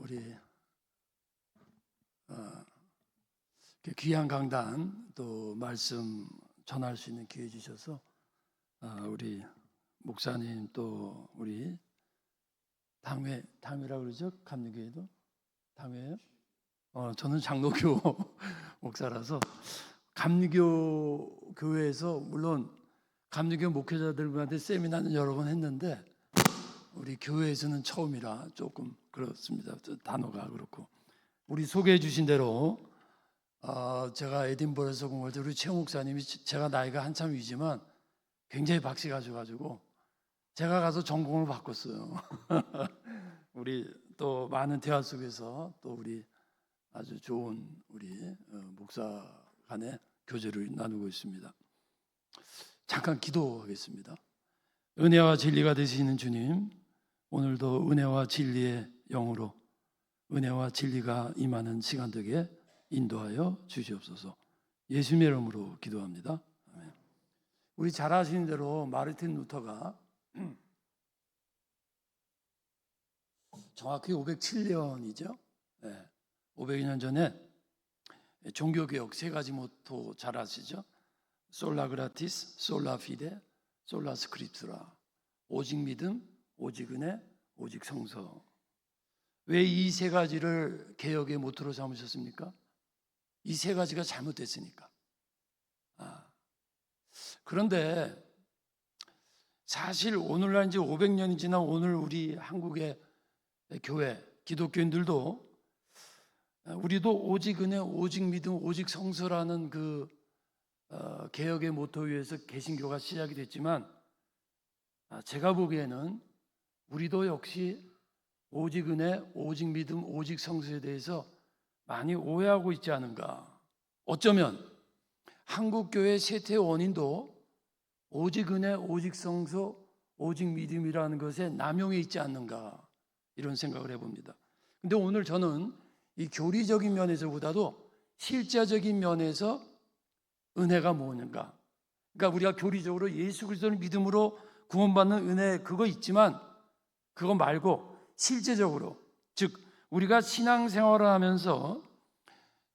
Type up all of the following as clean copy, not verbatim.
우리 귀한 강단 또 말씀 전할 수 있는 기회 주셔서 우리 목사님 또 우리 당회라고 그러죠? 감리교회도 당회예요? 저는 장로교 목사라서 감리교 교회에서 물론 감리교 목회자들한테 세미나는 여러 번 했는데 우리 교회에서는 처음이라 조금 그렇습니다. 단어가 그렇고 우리 소개해 주신 대로 제가 에딘버러에서 공부할 때 우리 최 목사님이 제가 나이가 한참 위지만 굉장히 박씨 가셔가지고 제가 가서 전공을 바꿨어요. 우리 또 많은 대화 속에서 또 우리 아주 좋은 우리 목사 간의 교제를 나누고 있습니다. 잠깐 기도하겠습니다. 은혜와 진리가 되시는 주님, 오늘도 은혜와 진리의 영으로 은혜와 진리가 임하는 시간 되게 인도하여 주시옵소서. 예수님의 이름으로 기도합니다. 아멘. 우리 잘 아시는 대로 마르틴 루터가 정확히 507년이죠. 500년 전에 종교개혁 세 가지 모토 잘 아시죠? 솔라 그라티스, 솔라 피데, 솔라 스크립트라. 오직 믿음, 오직 은혜, 오직 성서. 왜 이 세 가지를 개혁의 모토로 삼으셨습니까? 이 세 가지가 잘못됐으니까. 그런데 사실 오늘날 이제 500년이 지난 오늘 우리 한국의 교회, 기독교인들도 우리도 오직 은혜, 오직 믿음, 오직 성서라는 그 개혁의 모토 위에서 개신교가 시작이 됐지만 제가 보기에는 우리도 역시 오직 은혜, 오직 믿음, 오직 성서에 대해서 많이 오해하고 있지 않은가. 어쩌면 한국교회 쇠퇴의 원인도 오직 은혜, 오직 성서, 오직 믿음이라는 것에 남용해 있지 않는가 이런 생각을 해봅니다. 근데 오늘 저는 이 교리적인 면에서보다도 실제적인 면에서 은혜가 뭐는가. 그러니까 우리가 교리적으로 예수 그리스도를 믿음으로 구원받는 은혜 그거 있지만 그거 말고 실제적으로 즉 우리가 신앙생활을 하면서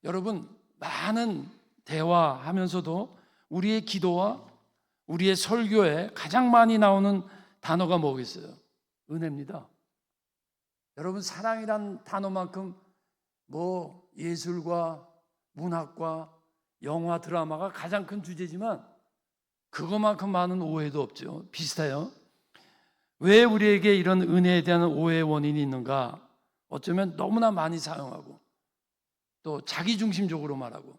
여러분 많은 대화하면서도 우리의 기도와 우리의 설교에 가장 많이 나오는 단어가 뭐겠어요? 은혜입니다. 여러분 사랑이란 단어만큼 뭐 예술과 문학과 영화 드라마가 가장 큰 주제지만 그것만큼 많은 오해도 없죠. 비슷해요. 왜 우리에게 이런 은혜에 대한 오해의 원인이 있는가? 어쩌면 너무나 많이 사용하고 또 자기중심적으로 말하고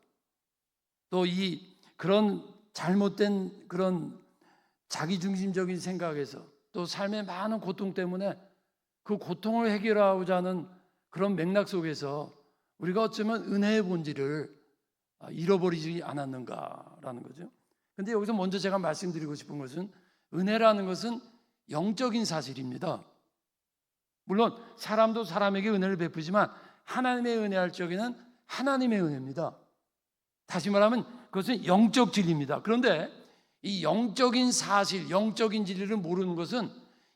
또 그런 잘못된 그런 자기중심적인 생각에서 또 삶의 많은 고통 때문에 그 고통을 해결하고자 하는 그런 맥락 속에서 우리가 어쩌면 은혜의 본질을 잃어버리지 않았는가라는 거죠. 근데 여기서 먼저 제가 말씀드리고 싶은 것은 은혜라는 것은 영적인 사실입니다. 물론 사람도 사람에게 은혜를 베푸지만 하나님의 은혜할 적에는 하나님의 은혜입니다. 다시 말하면 그것은 영적 진리입니다. 그런데 이 영적인 사실, 영적인 진리를 모르는 것은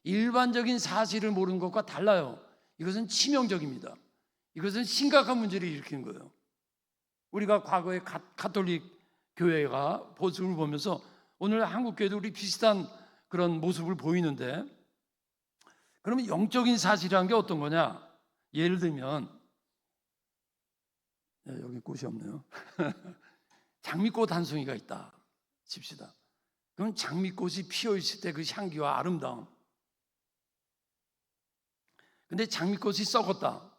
일반적인 사실을 모르는 것과 달라요. 이것은 치명적입니다. 이것은 심각한 문제를 일으키는 거예요. 우리가 과거의 가톨릭 교회가 모습을 보면서 오늘 한국 교회도 우리 비슷한 그런 모습을 보이는데 그러면 영적인 사실이라는 게 어떤 거냐? 예를 들면 여기 꽃이 없네요. 장미꽃 한 송이가 있다 칩시다. 그럼 장미꽃이 피어있을 때 그 향기와 아름다움. 근데 장미꽃이 썩었다.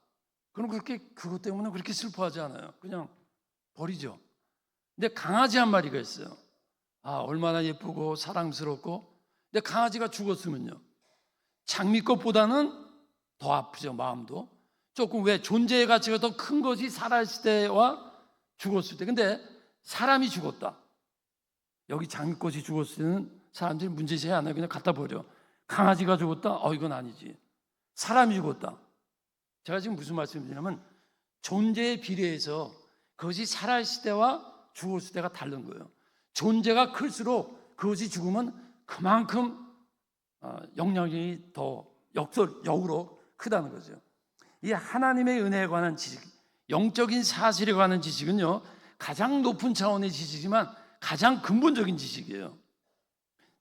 그럼 그것 때문에 그렇게 슬퍼하지 않아요. 그냥 버리죠. 근데 강아지 한 마리가 있어요. 얼마나 예쁘고 사랑스럽고. 근데 강아지가 죽었으면요. 장미꽃보다는 더 아프죠. 마음도. 조금 왜 존재의 가치가 더 큰 것이 살아있을 때와 죽었을 때. 근데 사람이 죽었다. 여기 장미꽃이 죽었을 때는 사람들이 문제제기 안 해요. 그냥 갖다 버려. 강아지가 죽었다? 이건 아니지. 사람이 죽었다. 제가 지금 무슨 말씀드리냐면 존재에 비례해서 그것이 살아있을 때와 죽었을 때가 다른 거예요. 존재가 클수록 그것이 죽으면 그만큼 영향이 더 역으로 크다는 거죠. 이 하나님의 은혜에 관한 지식, 영적인 사실에 관한 지식은요, 가장 높은 차원의 지식이지만 가장 근본적인 지식이에요.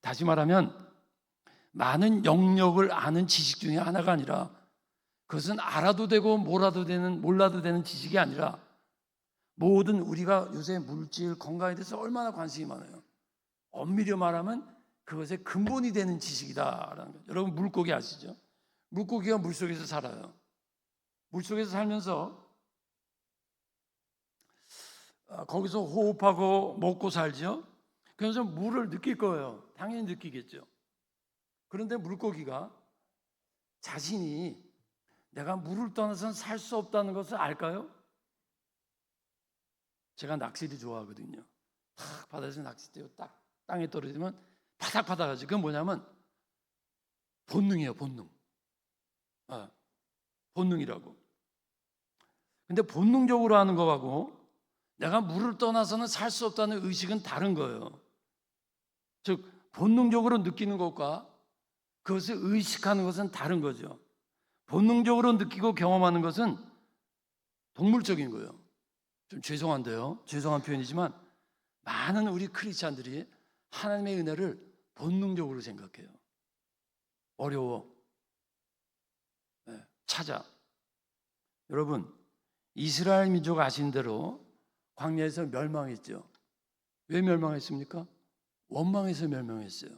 다시 말하면 많은 영역을 아는 지식 중에 하나가 아니라, 그것은 알아도 되고 몰라도 되는 지식이 아니라, 모든 우리가 요새 물질, 건강에 대해서 얼마나 관심이 많아요. 엄밀히 말하면 그것의 근본이 되는 지식이다라는 거죠. 여러분, 물고기 아시죠? 물고기가 물속에서 살아요. 물속에서 살면서 거기서 호흡하고 먹고 살죠. 그래서 물을 느낄 거예요. 당연히 느끼겠죠. 그런데 물고기가 자신이 내가 물을 떠나서는 살 수 없다는 것을 알까요? 제가 낚시를 좋아하거든요. 딱 바다에서 낚싯대가 딱 땅에 떨어지면 바닥바닥 하지. 그건 뭐냐면 본능이에요, 본능. 본능이라고. 근데 본능적으로 하는 거하고 내가 물을 떠나서는 살 수 없다는 의식은 다른 거예요. 즉, 본능적으로 느끼는 것과 그것을 의식하는 것은 다른 거죠. 본능적으로 느끼고 경험하는 것은 동물적인 거예요. 좀 죄송한데요. 죄송한 표현이지만 많은 우리 크리스찬들이 하나님의 은혜를 본능적으로 생각해요. 어려워. 찾아. 여러분, 이스라엘 민족 아신 대로 광야에서 멸망했죠. 왜 멸망했습니까? 원망해서 멸망했어요.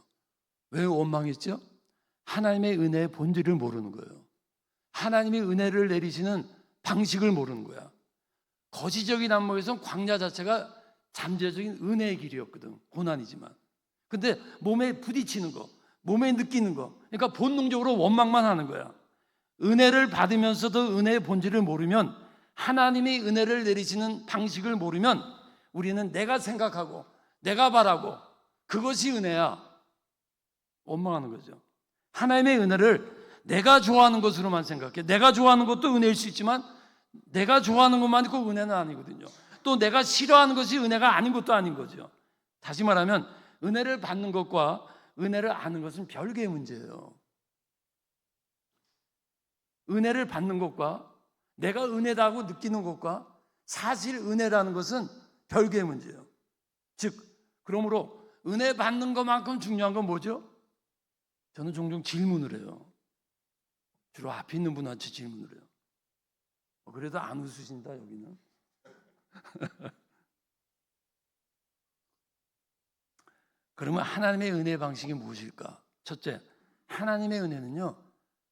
왜 원망했죠? 하나님의 은혜의 본질을 모르는 거예요. 하나님의 은혜를 내리시는 방식을 모르는 거야. 거시적인 안목에서는 광야 자체가 잠재적인 은혜의 길이었거든. 고난이지만. 근데 몸에 부딪히는 거, 몸에 느끼는 거, 그러니까 본능적으로 원망만 하는 거야. 은혜를 받으면서도 은혜의 본질을 모르면, 하나님이 은혜를 내리시는 방식을 모르면 우리는 내가 생각하고 내가 바라고 그것이 은혜야. 원망하는 거죠. 하나님의 은혜를 내가 좋아하는 것으로만 생각해. 내가 좋아하는 것도 은혜일 수 있지만 내가 좋아하는 것만 있고 은혜는 아니거든요. 또 내가 싫어하는 것이 은혜가 아닌 것도 아닌 거죠. 다시 말하면 은혜를 받는 것과 은혜를 아는 것은 별개의 문제예요. 은혜를 받는 것과 내가 은혜다고 느끼는 것과 사실 은혜라는 것은 별개의 문제예요. 즉, 그러므로 은혜 받는 것만큼 중요한 건 뭐죠? 저는 종종 질문을 해요. 주로 앞에 있는 분한테 질문을 해요. 그래도 안 웃으신다 여기는. 그러면 하나님의 은혜의 방식이 무엇일까? 첫째, 하나님의 은혜는요,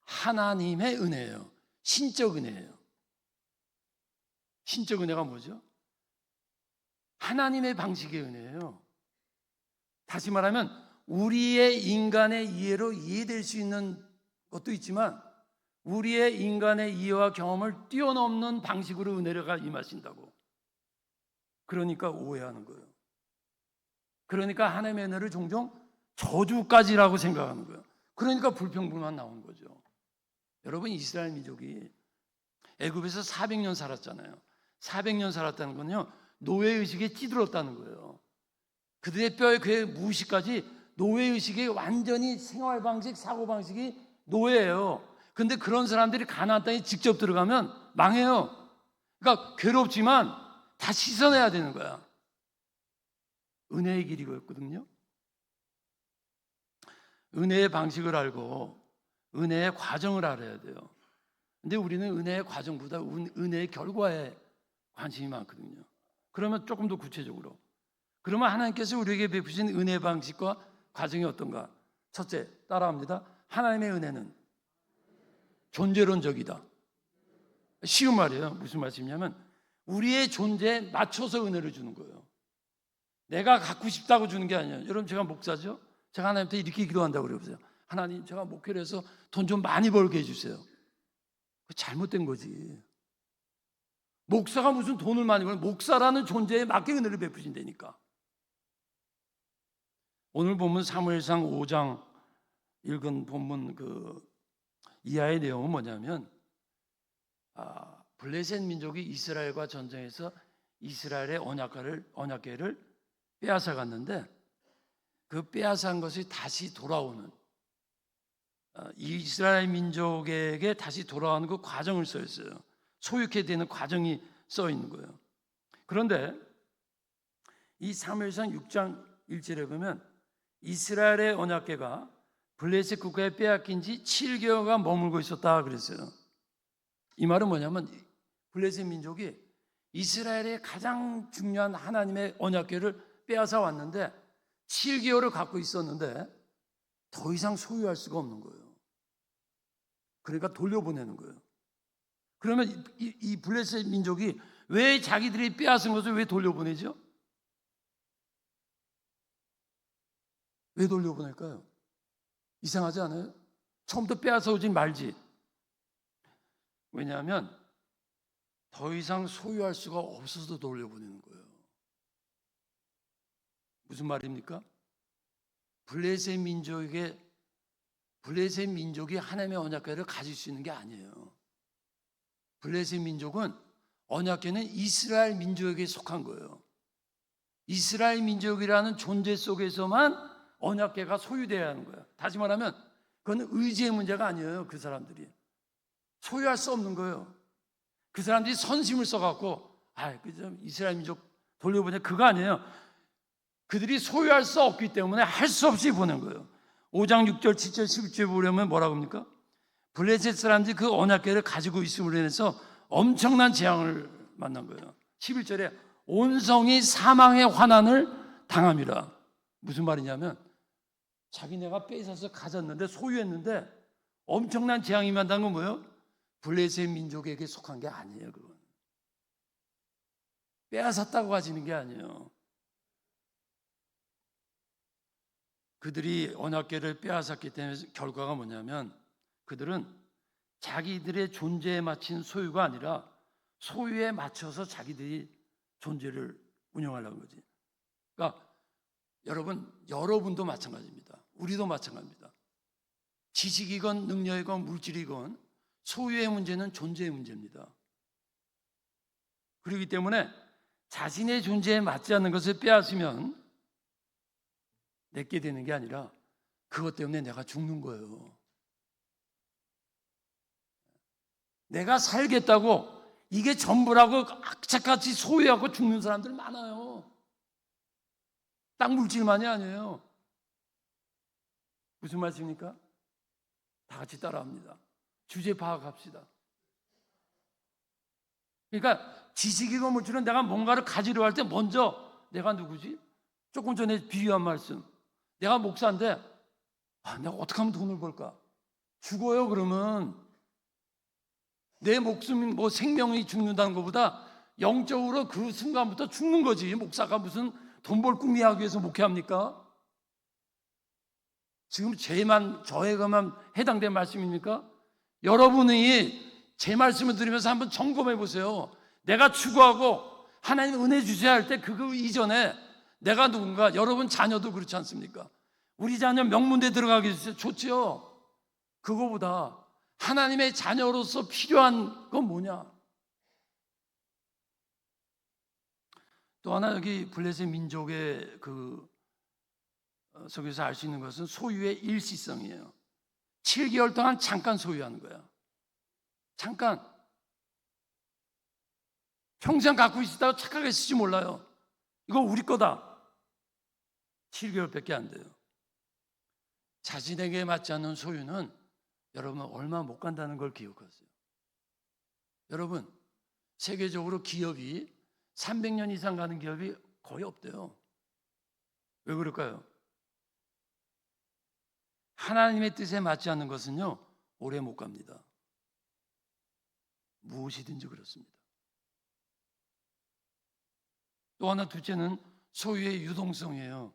하나님의 은혜예요. 신적 은혜예요. 신적 은혜가 뭐죠? 하나님의 방식의 은혜예요. 다시 말하면 우리의 인간의 이해로 이해될 수 있는 것도 있지만 우리의 인간의 이해와 경험을 뛰어넘는 방식으로 은혜가 임하신다고. 그러니까 오해하는 거예요. 그러니까 하나님의 은혜를 종종 저주까지라고 생각하는 거예요. 그러니까 불평불만 나오는 거죠. 여러분, 이스라엘 민족이 애굽에서 400년 살았잖아요. 400년 살았다는 건요, 노예의식에 찌들었다는 거예요. 그들의 뼈에 그의 무의식까지 노예의식이 완전히 생활방식, 사고방식이 노예예요. 근데 그런 사람들이 가나안 땅에 직접 들어가면 망해요. 그러니까 괴롭지만 다 씻어내야 되는 거야. 은혜의 길이거든요. 은혜의 방식을 알고 은혜의 과정을 알아야 돼요. 근데 우리는 은혜의 과정보다 은혜의 결과에 관심이 많거든요. 그러면 조금 더 구체적으로, 그러면 하나님께서 우리에게 베푸신 은혜 방식과 과정이 어떤가? 첫째, 따라합니다. 하나님의 은혜는 존재론적이다. 쉬운 말이에요. 무슨 말씀이냐면 우리의 존재에 맞춰서 은혜를 주는 거예요. 내가 갖고 싶다고 주는 게 아니에요. 여러분, 제가 목사죠. 제가 하나님한테 이렇게 기도한다고 그래보세요. 하나님, 제가 목회를 해서 돈 좀 많이 벌게 해주세요. 잘못된 거지. 목사가 무슨 돈을 많이 벌어요? 목사라는 존재에 맞게 은혜를 베푸신다니까. 오늘 본문 사무엘상 5장 읽은 본문 그 이하의 내용은 뭐냐면, 블레셋 민족이 이스라엘과 전쟁에서 이스라엘의 언약궤를 빼앗아 갔는데 그 빼앗아간 것이 다시 돌아오는 이스라엘 민족에게 다시 돌아가는 그 과정을 써 있어요. 소유케 되는 과정이 써 있는 거예요. 그런데 이 사무엘상 6장 1절에 보면 이스라엘의 언약궤가 블레셋 국가에 빼앗긴 지 7개월간 머물고 있었다 그랬어요. 이 말은 뭐냐면 블레셋 민족이 이스라엘의 가장 중요한 하나님의 언약궤를 빼앗아 왔는데 7개월을 갖고 있었는데 더 이상 소유할 수가 없는 거예요. 그러니까 돌려보내는 거예요. 그러면 이 블레셋 민족이 왜 자기들이 빼앗은 것을 왜 돌려보내죠? 왜 돌려보낼까요? 이상하지 않아요? 처음부터 빼앗아 오지 말지. 왜냐하면 더 이상 소유할 수가 없어서 돌려보내는 거예요. 무슨 말입니까? 블레셋 민족이 하나님의 언약궤를 가질 수 있는 게 아니에요. 블레셋 민족은 언약궤는 이스라엘 민족에게 속한 거예요. 이스라엘 민족이라는 존재 속에서만 언약궤가 소유돼야 하는 거예요. 다시 말하면 그건 의지의 문제가 아니에요. 그 사람들이 소유할 수 없는 거예요. 그 사람들이 선심을 써갖고 이스라엘 민족 돌려보내 그거 아니에요. 그들이 소유할 수 없기 때문에 할 수 없이 보낸 거예요. 5장 6절 7절 11절 보려면 뭐라고 합니까? 블레셋 사람들이 그 언약궤를 가지고 있음으로 인해서 엄청난 재앙을 만난 거예요. 11절에 온 성이 사망의 환난을 당함이라. 무슨 말이냐면 자기네가 뺏어서 가졌는데 소유했는데 엄청난 재앙이 만난 건 뭐예요? 블레셋 민족에게 속한 게 아니에요. 그건 빼앗았다고 가지는 게 아니에요. 그들이 언약궤를 빼앗았기 때문에 결과가 뭐냐면 그들은 자기들의 존재에 맞춘 소유가 아니라 소유에 맞춰서 자기들이 존재를 운영하려는 거지. 그러니까 여러분도 마찬가지입니다. 우리도 마찬가지입니다. 지식이건 능력이건 물질이건 소유의 문제는 존재의 문제입니다. 그렇기 때문에 자신의 존재에 맞지 않는 것을 빼앗으면 내게 되는 게 아니라 그것 때문에 내가 죽는 거예요. 내가 살겠다고 이게 전부라고 악착같이 소유하고 죽는 사람들 많아요. 땅 물질만이 아니에요. 무슨 말씀입니까? 다 같이 따라합니다. 주제 파악합시다. 그러니까 지식이고 물질은 내가 뭔가를 가지려 할 때 먼저 내가 누구지? 조금 전에 비유한 말씀. 내가 목사인데 내가 어떻게 하면 돈을 벌까? 죽어요. 그러면 내 목숨 생명이 죽는다는 것보다 영적으로 그 순간부터 죽는 거지. 목사가 무슨 돈 벌 꿈이하기 위해서 목회합니까? 지금 저에게만 해당된 말씀입니까? 여러분이 제 말씀을 들으면서 한번 점검해 보세요. 내가 추구하고 하나님 은혜 주셔야 할 때 그거 이전에 내가 누군가, 여러분 자녀도 그렇지 않습니까? 우리 자녀 명문대 들어가기 좋지요. 그거보다 하나님의 자녀로서 필요한 건 뭐냐? 또 하나 여기 블레셋 민족의 속에서 알 수 있는 것은 소유의 일시성이에요. 7개월 동안 잠깐 소유하는 거야. 잠깐. 평생 갖고 있다고 착하게 쓰지 몰라요. 이거 우리 거다. 7개월밖에 안 돼요. 자신에게 맞지 않는 소유는 여러분 얼마 못 간다는 걸 기억하세요. 여러분 세계적으로 기업이 300년 이상 가는 기업이 거의 없대요. 왜 그럴까요? 하나님의 뜻에 맞지 않는 것은요 오래 못 갑니다. 무엇이든지 그렇습니다. 또 하나 둘째는 소유의 유동성이에요.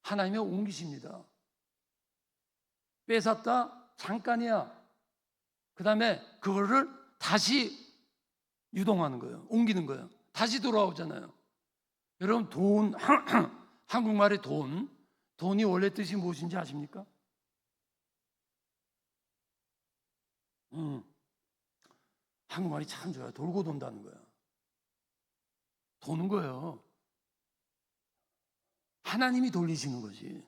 하나님의 옮기십니다. 뺏었다? 잠깐이야. 그 다음에 그거를 다시 유동하는 거예요. 옮기는 거예요. 다시 돌아오잖아요. 여러분 돈, 한국말의 돈이 원래 뜻이 무엇인지 아십니까? 한국말이 참 좋아요. 돌고 돈다는 거야. 도는 거예요. 하나님이 돌리시는 거지.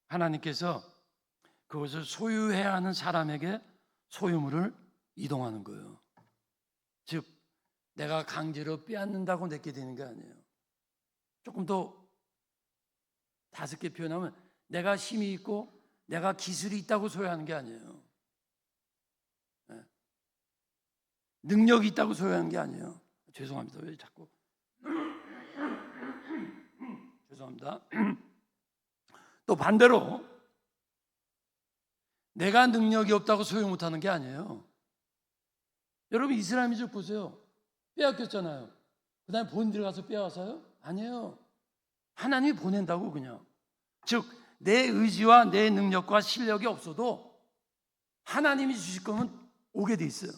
하나님께서 그것을 소유해야 하는 사람에게 소유물을 이동하는 거예요. 즉 내가 강제로 빼앗는다고 내게 되는 게 아니에요. 조금 더 5개 표현하면 내가 힘이 있고 내가 기술이 있다고 소유하는 게 아니에요. 능력이 있다고 소유하는 게 아니에요. 죄송합니다. 왜 자꾸 죄송합니다. 또 반대로 내가 능력이 없다고 소유 못하는 게 아니에요. 여러분 이스라엘 민족 보세요. 빼앗겼잖아요. 그 다음에 본인들 가서 빼앗아요? 아니에요. 하나님이 보낸다고 그냥. 즉 내 의지와 내 능력과 실력이 없어도 하나님이 주실 거면 오게 돼 있어요.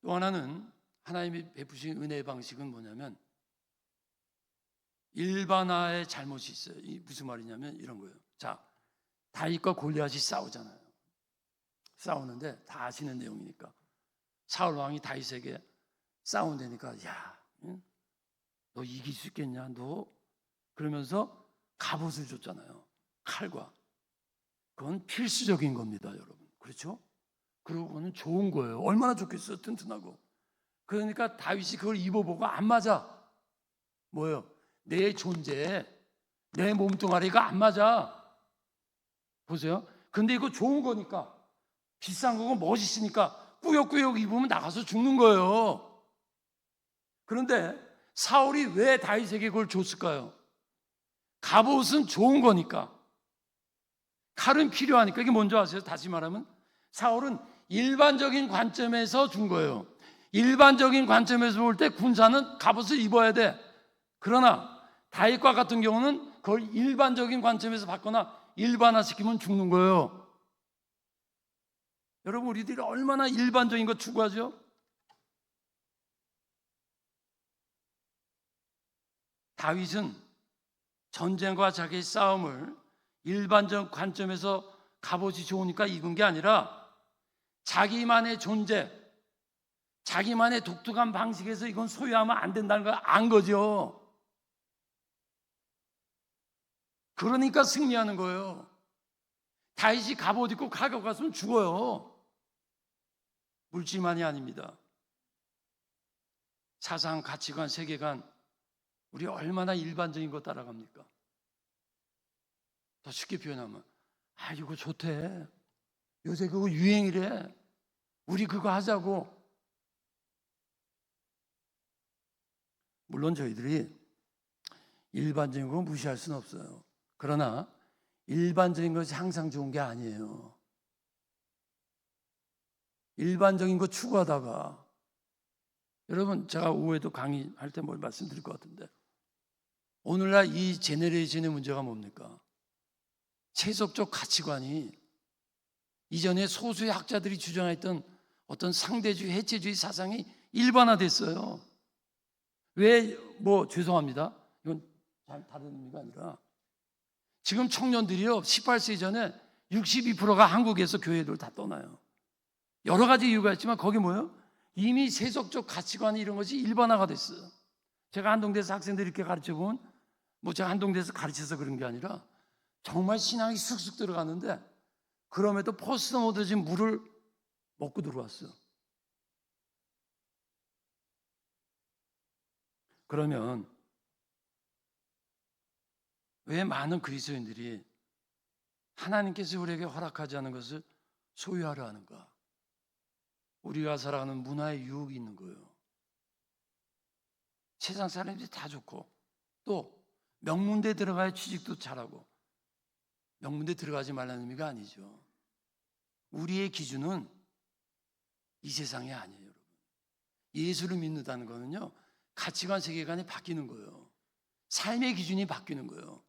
또 하나는 하나님이 베푸신 은혜의 방식은 뭐냐면 일반화의 잘못이 있어요. 이 무슨 말이냐면 이런 거예요. 자, 다윗과 골리앗이 싸우잖아요. 싸우는데 다 아시는 내용이니까 사울 왕이 다윗에게 싸운다니까 야, 너 이길 수 있겠냐? 너 그러면서 갑옷을 줬잖아요. 칼과. 그건 필수적인 겁니다, 여러분. 그렇죠? 그리고 그거는 좋은 거예요. 얼마나 좋겠어요, 튼튼하고. 그러니까 다윗이 그걸 입어보고 안 맞아. 뭐예요? 내 존재에 내 몸뚱아리가 안 맞아. 보세요. 근데 이거 좋은 거니까 비싼 거고 멋있으니까 꾸역꾸역 입으면 나가서 죽는 거예요. 그런데 사울이 왜 다윗에게 그걸 줬을까요? 갑옷은 좋은 거니까. 칼은 필요하니까. 이게 뭔지 아세요? 다시 말하면 사울은 일반적인 관점에서 준 거예요. 일반적인 관점에서 볼 때 군사는 갑옷을 입어야 돼. 그러나 다윗과 같은 경우는 그걸 일반적인 관점에서 봤거나 일반화시키면 죽는 거예요. 여러분 우리들이 얼마나 일반적인 거 추구하죠? 다윗은 전쟁과 자기의 싸움을 일반적 관점에서 갑옷이 좋으니까 입은 게 아니라 자기만의 존재, 자기만의 독특한 방식에서 이건 소유하면 안 된다는 걸 안 거죠. 그러니까 승리하는 거예요. 다윗이 갑옷 입고 가격 갔으면 죽어요. 물질만이 아닙니다. 사상, 가치관, 세계관, 우리 얼마나 일반적인 거 따라갑니까? 더 쉽게 표현하면 이거 좋대. 요새 그거 유행이래. 우리 그거 하자고. 물론 저희들이 일반적인 거 무시할 수는 없어요. 그러나 일반적인 것이 항상 좋은 게 아니에요. 일반적인 거 추구하다가 여러분 제가 오후에도 강의할 때 뭘 말씀드릴 것 같은데 오늘날 이 제너레이션의 문제가 뭡니까? 세속적 가치관이 이전에 소수의 학자들이 주장했던 어떤 상대주의, 해체주의 사상이 일반화됐어요. 왜? 죄송합니다. 이건 잘 다른 의미가 아니라 지금 청년들이요 18세 전에 62%가 한국에서 교회를 다 떠나요. 여러 가지 이유가 있지만 거기 뭐예요? 이미 세속적 가치관 이런 것이 일반화가 됐어요. 제가 한동대에서 학생들 이렇게 가르쳐보면 제가 한동대에서 가르쳐서 그런 게 아니라 정말 신앙이 쑥쑥 들어가는데 그럼에도 포스트 모더니즘 물을 먹고 들어왔어요. 그러면 왜 많은 그리스도인들이 하나님께서 우리에게 허락하지 않은 것을 소유하려 하는가? 우리가 살아가는 문화의 유혹이 있는 거예요. 세상 사람들이 다 좋고 또 명문대 들어가야 취직도 잘하고 명문대 들어가지 말라는 의미가 아니죠. 우리의 기준은 이 세상이 아니에요, 여러분. 예수를 믿는다는 거는요, 가치관, 세계관이 바뀌는 거예요. 삶의 기준이 바뀌는 거예요.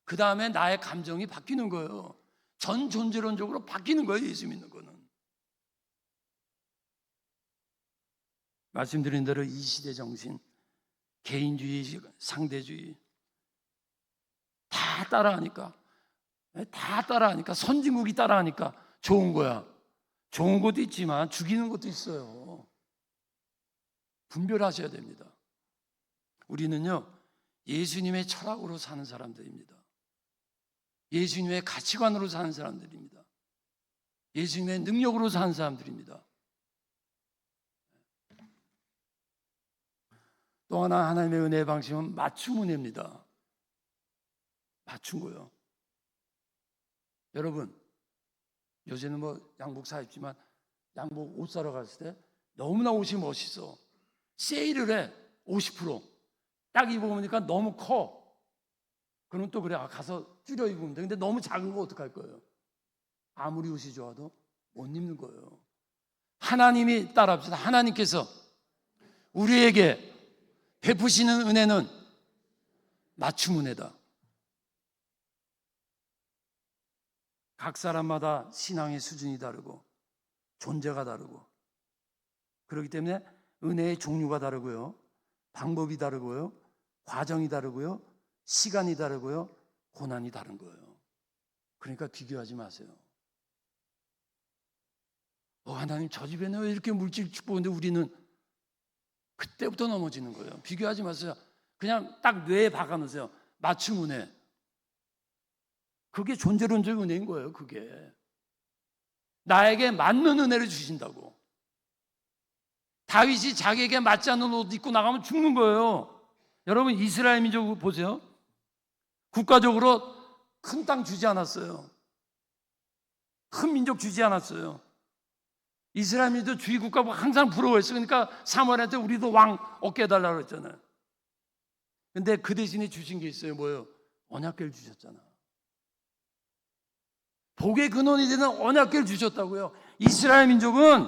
그 다음에 나의 감정이 바뀌는 거예요. 전 존재론적으로 바뀌는 거예요, 예수 믿는 거는. 말씀드린 대로 이 시대 정신, 개인주의, 상대주의 다 따라하니까 선진국이 따라하니까 좋은 거야. 좋은 것도 있지만 죽이는 것도 있어요. 분별하셔야 됩니다. 우리는요 예수님의 철학으로 사는 사람들입니다. 예수님의 가치관으로 사는 사람들입니다. 예수님의 능력으로 사는 사람들입니다. 또 하나 하나님의 은혜의 방식은 맞춤 은혜입니다. 맞춘 거요. 여러분, 요새는 양복 사 입지만 양복 옷 사러 갔을 때 너무나 옷이 멋있어. 세일을 해. 50%. 딱 입어보니까 너무 커. 그럼 또 그래, 가서 줄여 입으면 돼. 근데 너무 작은 거 어떡할 거예요? 아무리 옷이 좋아도 못 입는 거예요. 하나님이 따라합시다. 하나님께서 우리에게 베푸시는 은혜는 맞춤 은혜다. 각 사람마다 신앙의 수준이 다르고 존재가 다르고 그렇기 때문에 은혜의 종류가 다르고요, 방법이 다르고요, 과정이 다르고요, 시간이 다르고요, 고난이 다른 거예요. 그러니까 비교하지 마세요. 하나님 저 집에는 왜 이렇게 물질 축복인데 우리는, 그때부터 넘어지는 거예요. 비교하지 마세요. 그냥 딱 뇌에 박아놓으세요. 맞춤 은혜. 그게 존재론적 은혜인 거예요. 그게 나에게 맞는 은혜를 주신다고. 다윗이 자기에게 맞지 않는 옷 입고 나가면 죽는 거예요. 여러분, 이스라엘 민족 보세요. 국가적으로 큰 땅 주지 않았어요. 큰 민족 주지 않았어요. 이스라엘 민족 주의 국가가 항상 부러워했어요. 그러니까 사무엘한테 우리도 왕 얻게 해달라고 했잖아요. 근데 그 대신에 주신 게 있어요. 뭐예요? 언약궤를 주셨잖아. 복의 근원이 되는 언약궤를 주셨다고요. 이스라엘 민족은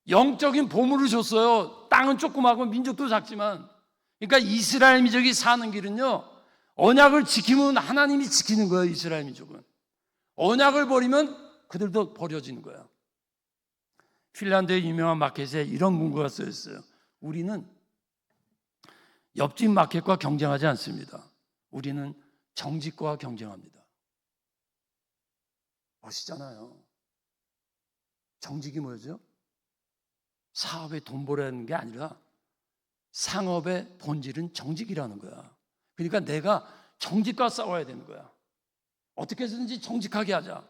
영적인 보물을 줬어요. 땅은 조그마하고 민족도 작지만. 그러니까 이스라엘 민족이 사는 길은요, 언약을 지키면 하나님이 지키는 거예요. 이스라엘 민족은 언약을 버리면 그들도 버려지는 거야. 핀란드의 유명한 마켓에 이런 문구가 써 있어요. 우리는 옆집 마켓과 경쟁하지 않습니다. 우리는 정직과 경쟁합니다. 멋있잖아요. 정직이 뭐죠? 사업에 돈 벌라는 게 아니라 상업의 본질은 정직이라는 거야. 그러니까 내가 정직과 싸워야 되는 거야. 어떻게 해서든지 정직하게 하자.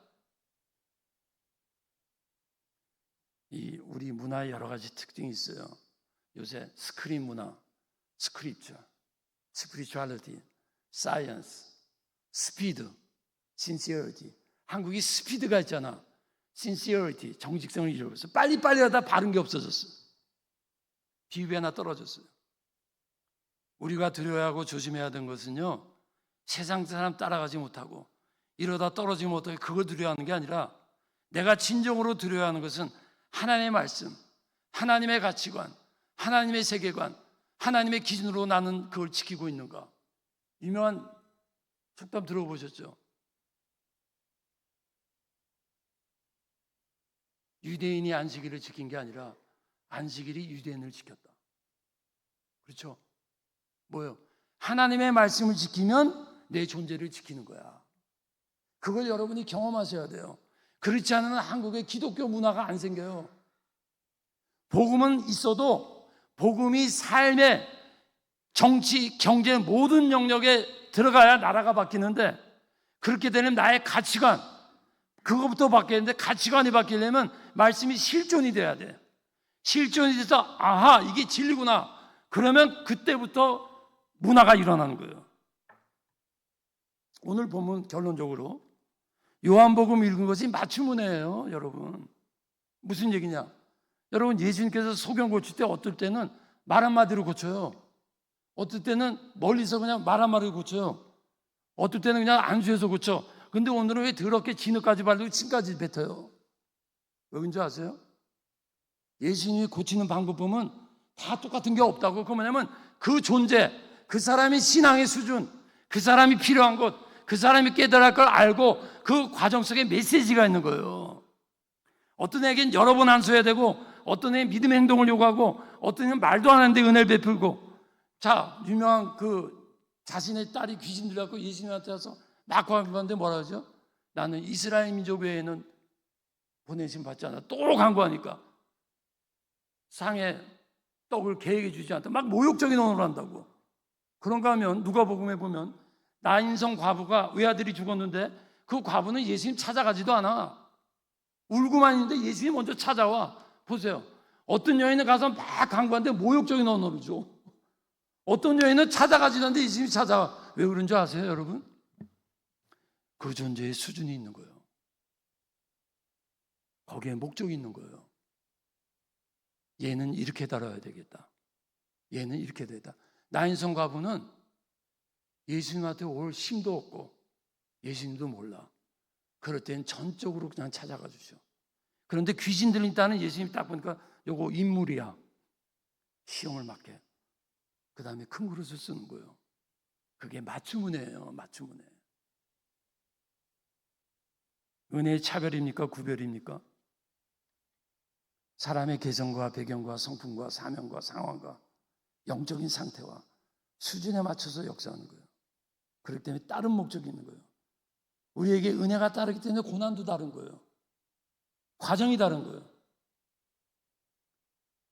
우리 문화에 여러 가지 특징이 있어요. 요새 스크린 문화, 스크립처, 스피리추얼리티, 사이언스, 스피드, 신시어리티. 한국이 스피드가 있잖아. 신시어리티, 정직성을 잃어버렸어. 빨리빨리 하다 바른 게 없어졌어. 비유비 하나 떨어졌어요. 우리가 두려워야 하고 조심해야 되는 것은요, 세상 사람 따라가지 못하고 이러다 떨어지지 못하고 그걸 두려워하는 게 아니라, 내가 진정으로 두려워하는 것은 하나님의 말씀, 하나님의 가치관, 하나님의 세계관, 하나님의 기준으로 나는 그걸 지키고 있는가. 유명한 속담 들어보셨죠? 유대인이 안식일을 지킨 게 아니라 안식일이 유대인을 지켰다. 그렇죠? 뭐예요? 하나님의 말씀을 지키면 내 존재를 지키는 거야. 그걸 여러분이 경험하셔야 돼요. 그렇지 않으면 한국의 기독교 문화가 안 생겨요. 복음은 있어도 복음이 삶의 정치, 경제 모든 영역에 들어가야 나라가 바뀌는데, 그렇게 되면 나의 가치관, 그것부터 바뀌는데, 가치관이 바뀌려면 말씀이 실존이 돼야 돼. 실존이 돼서 아하, 이게 진리구나. 그러면 그때부터 문화가 일어나는 거예요. 오늘 보면 결론적으로 요한복음 읽은 것이 맞춤 은혜예요. 여러분, 무슨 얘기냐? 여러분, 예수님께서 소경 고칠 때 어떨 때는 말 한마디로 고쳐요. 어떨 때는 멀리서 그냥 말 한마디로 고쳐요. 어떨 때는 그냥 안수해서 고쳐. 근데 오늘은 왜 더럽게 진흙까지 바르고 침까지 뱉어요? 왜인 줄 아세요? 예수님이 고치는 방법 보면 다 똑같은 게 없다고. 그 뭐냐면 그 존재, 그 사람의 신앙의 수준, 그 사람이 필요한 것, 그 사람이 깨달을 걸 알고 그 과정 속에 메시지가 있는 거예요. 어떤 애에겐 여러 번 안수해야 되고, 어떤 애는 믿음의 행동을 요구하고, 어떤 애는 말도 안 하는데 은혜를 베풀고. 자, 유명한 자신의 딸이 귀신 들려갖고 예수님한테 와서 막 광고하는데 뭐라 하죠? 나는 이스라엘 민족 외에는 보내심 받지 않아. 또 광고하니까 상에 떡을 개에게 주지 않다. 막 모욕적인 언어를 한다고. 그런가 하면 누가복음에 보면 나인성 과부가 외아들이 죽었는데 그 과부는 예수님 찾아가지도 않아. 울고만 있는데 예수님 먼저 찾아와. 보세요. 어떤 여인은 가서 막 강구하는데 모욕적인 언어를 줘. 어떤 여인은 찾아가지도 않는데 예수님이 찾아와. 왜 그런 줄 아세요, 여러분? 그 존재의 수준이 있는 거예요. 거기에 목적이 있는 거예요. 얘는 이렇게 다뤄야 되겠다. 얘는 이렇게 되다. 나인성 과부는 예수님한테 올 힘도 없고 예수님도 몰라. 그럴 땐 전적으로 그냥 찾아가 주셔. 그런데 귀신 들린다는 예수님이 딱 보니까 요거 인물이야. 시험을 맞게. 그 다음에 큰 그릇을 쓰는 거예요. 그게 맞춤은혜예요. 맞춤은혜. 은혜의 차별입니까? 구별입니까? 사람의 개성과 배경과 성품과 사명과 상황과 영적인 상태와 수준에 맞춰서 역사하는 거예요. 그렇기 때문에 다른 목적이 있는 거예요. 우리에게 은혜가 다르기 때문에 고난도 다른 거예요. 과정이 다른 거예요.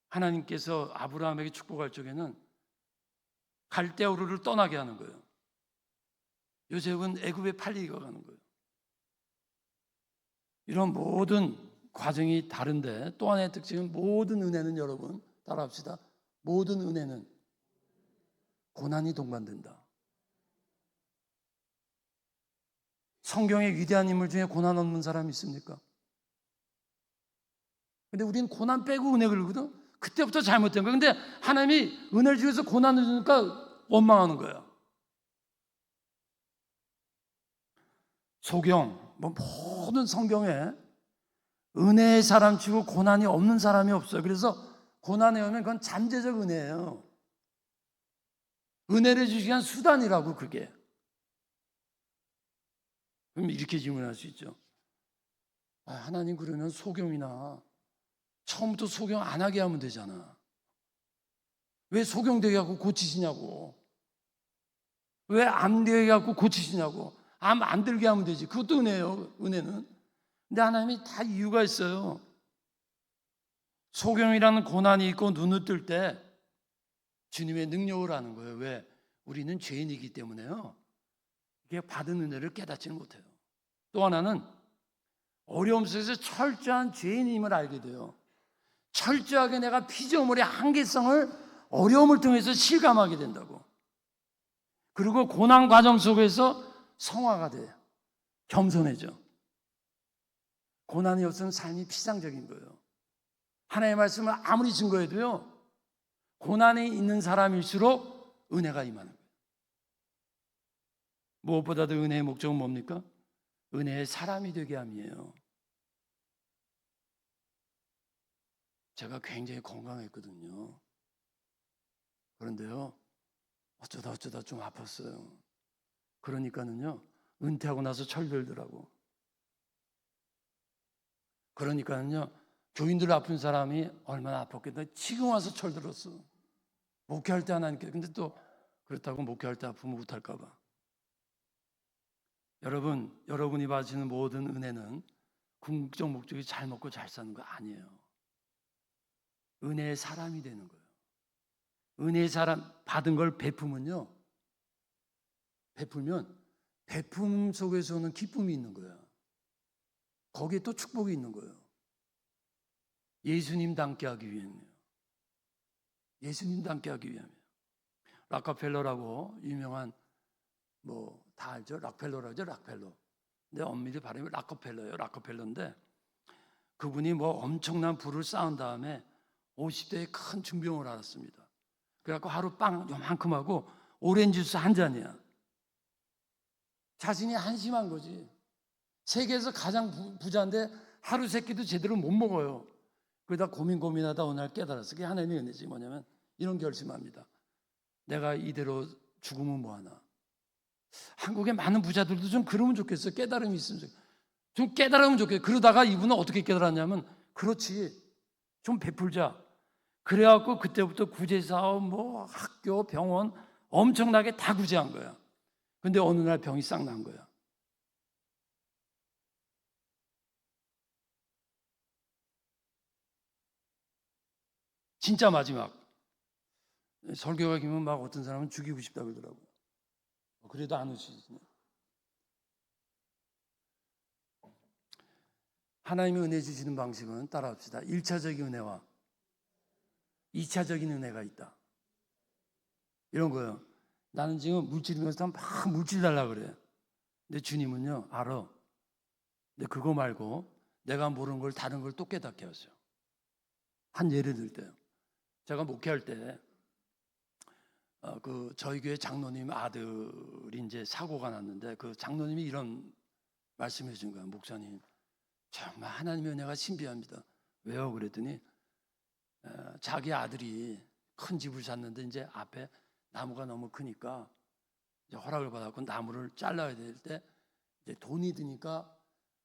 하나님께서 아브라함에게 축복할 적에는 갈대아우르를 떠나게 하는 거예요. 요셉은 애굽에 팔리게 가는 거예요. 이런 모든 과정이 다른데 또 하나의 특징은 모든 은혜는 여러분 따라합시다. 모든 은혜는 고난이 동반된다. 성경의 위대한 인물 중에 고난 없는 사람이 있습니까? 근데 우리는 고난 빼고 은혜 그러거든. 그때부터 잘못된 거야. 근데 하나님이 은혜를 주셔서 고난을 주니까 원망하는 거야. 소경, 모든 성경에 은혜의 사람 치고 고난이 없는 사람이 없어요. 그래서 고난에 오면 그건 잠재적 은혜예요. 은혜를 주시기 위한 수단이라고 그게. 그럼 이렇게 질문할 수 있죠. 하나님 그러면 소경이나 처음부터 소경 안 하게 하면 되잖아. 왜 소경되게 하고 고치시냐고. 왜 암 되게 하고 고치시냐고. 암 안 들게 하면 되지. 그것도 은혜예요. 은혜는. 근데 하나님이 다 이유가 있어요. 소경이라는 고난이 있고 눈을 뜰 때 주님의 능력을 아는 거예요. 왜? 우리는 죄인이기 때문에요. 이게 받은 은혜를 깨닫지는 못해요. 또 하나는 어려움 속에서 철저한 죄인임을 알게 돼요. 철저하게 내가 피조물의 한계성을 어려움을 통해서 실감하게 된다고. 그리고 고난 과정 속에서 성화가 돼요. 겸손해져. 고난이 없으면 삶이 피상적인 거예요. 하나님의 말씀을 아무리 증거해도요, 고난이 있는 사람일수록 은혜가 임하는 거예요. 무엇보다도 은혜의 목적은 뭡니까? 은혜의 사람이 되게 함이에요. 제가 굉장히 건강했거든요. 그런데요, 어쩌다 좀 아팠어요. 그러니까는요, 은퇴하고 나서 철들더라고. 그러니까는요, 교인들 아픈 사람이 얼마나 아팠겠다. 지금 와서 철들었어. 목회할 때 하나님께. 근데 또 그렇다고 목회할 때 아프면 못할까 봐. 여러분이 받으시는 모든 은혜는 궁극적 목적이 잘 먹고 잘 사는 거 아니에요. 은혜의 사람이 되는 거예요. 은혜의 사람 받은 걸 베풀면요. 베풀면 베품 속에서는 기쁨이 있는 거야. 거기에 또 축복이 있는 거예요. 예수님 닮게 하기 위함이에요. 예수님 닮게 하기 위함이에요. 락커펠러라고 유명한 다 알죠? 락펠러라죠, 락펠러. 근데 엄밀히 발음이 락커펠러예요. 락커펠러인데 그분이 엄청난 부를 쌓은 다음에 50대에 큰 중병을 앓았습니다. 그래갖고 하루 빵 요만큼 하고 오렌지 주스 한 잔이야. 자신이 한심한 거지. 세계에서 가장 부자인데 하루 세 끼도 제대로 못 먹어요. 그러다 고민하다 어느 날 깨달았어요. 그게 하나님의 은혜지. 뭐냐면 이런 결심합니다. 내가 이대로 죽으면 뭐하나. 한국의 많은 부자들도 좀 그러면 좋겠어요. 깨달음이 있으면 좀 깨달으면 좋겠어요. 그러다가 이분은 어떻게 깨달았냐면 그렇지 좀 베풀자. 그래갖고 그때부터 구제사업 학교 병원 엄청나게 다 구제한 거야. 근데 어느 날 병이 싹 난 거야. 진짜 마지막 설교가 기면 막 어떤 사람은 죽이고 싶다 그러더라고요. 그래도 안 오시네. 하나님의 은혜 주시는 방식은 따라합시다. 1차적인 은혜와 2차적인 은혜가 있다. 이런 거예요. 나는 지금 물질이면서 막 물질 달라 그래. 근데 주님은요, 알아. 근데 그거 말고 내가 모르는 걸 다른 걸 또 깨닫게 하세요. 한 예를 들 때요. 제가 목회할 때 저희 교회 장로님 아들이 이제 사고가 났는데 그 장로님이 이런 말씀해 주신 거예요. 목사님, 정말 하나님의 은혜가 신비합니다. 왜요? 그랬더니 자기 아들이 큰 집을 샀는데 이제 앞에 나무가 너무 크니까 이제 허락을 받았고 나무를 잘라야 될 때 이제 돈이 드니까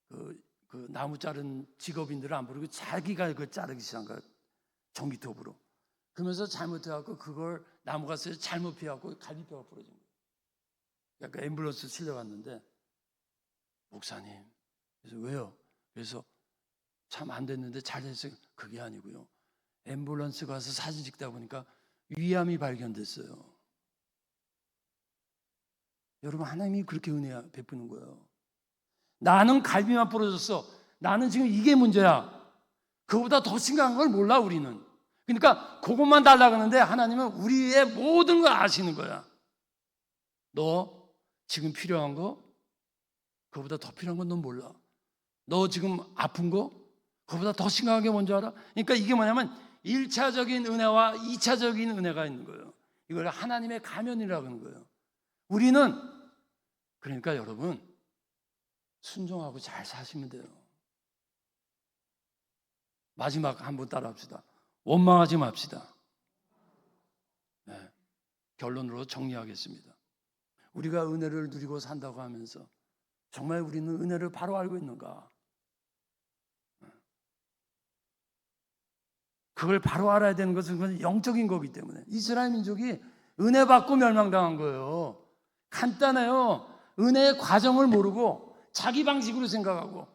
그 나무 자른 직업인들을 안 부르고 자기가 그 자르기 시작한 거예요. 전기톱으로. 그러면서 잘못해갖고 그걸 나무가 써서 잘못 피해갖고 갈비뼈가 부러진 거예요. 그러니까 앰뷸런스 실려갔는데 목사님, 그래서 왜요? 그래서 참 안 됐는데 잘 됐어요. 그게 아니고요. 앰뷸런스 가서 사진 찍다 보니까 위암이 발견됐어요. 여러분, 하나님이 그렇게 은혜 베푸는 거예요. 나는 갈비만 부러졌어. 나는 지금 이게 문제야. 그거보다 더 심각한 걸 몰라 우리는. 그러니까 그것만 달라고 하는데 하나님은 우리의 모든 걸 아시는 거야. 너 지금 필요한 거 그거보다 더 필요한 건 넌 몰라. 너 지금 아픈 거 그거보다 더 심각한 게 뭔지 알아? 그러니까 이게 뭐냐면 1차적인 은혜와 2차적인 은혜가 있는 거예요. 이걸 하나님의 가면이라고 하는 거예요. 우리는 그러니까 여러분 순종하고 잘 사시면 돼요. 마지막 한번 따라합시다. 원망하지 맙시다. 네, 결론으로 정리하겠습니다. 우리가 은혜를 누리고 산다고 하면서 정말 우리는 은혜를 바로 알고 있는가? 그걸 바로 알아야 되는 것은 그건 영적인 거기 때문에 이스라엘 민족이 은혜 받고 멸망당한 거예요. 간단해요. 은혜의 과정을 모르고 자기 방식으로 생각하고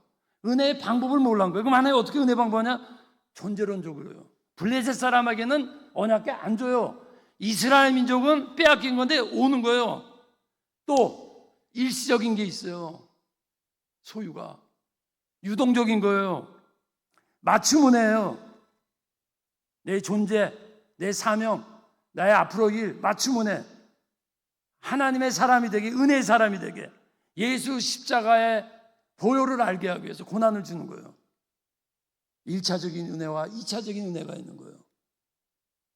은혜의 방법을 몰란 거예요. 그럼 하나님 어떻게 은혜 방법하냐? 존재론적으로요. 블레셋 사람에게는 언약궤 안 줘요. 이스라엘 민족은 빼앗긴 건데 오는 거예요. 또 일시적인 게 있어요. 소유가 유동적인 거예요. 맞춤은혜예요. 내 존재, 내 사명, 나의 앞으로 일 맞춤은혜. 하나님의 사람이 되게, 은혜의 사람이 되게, 예수 십자가의 보혈을 알게 하기 위해서 고난을 주는 거예요. 1차적인 은혜와 2차적인 은혜가 있는 거예요.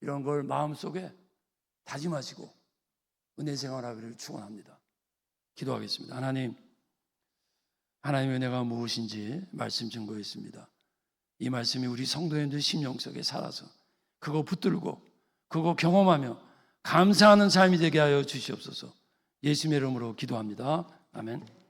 이런 걸 마음속에 다짐하시고 은혜 생활하기를 축원합니다. 기도하겠습니다. 하나님, 하나님의 은혜가 무엇인지 말씀 증거했습니다. 이 말씀이 우리 성도님들 심령 속에 살아서 그거 붙들고 그거 경험하며 감사하는 삶이 되게 하여 주시옵소서. 예수님의 이름으로 기도합니다. 아멘.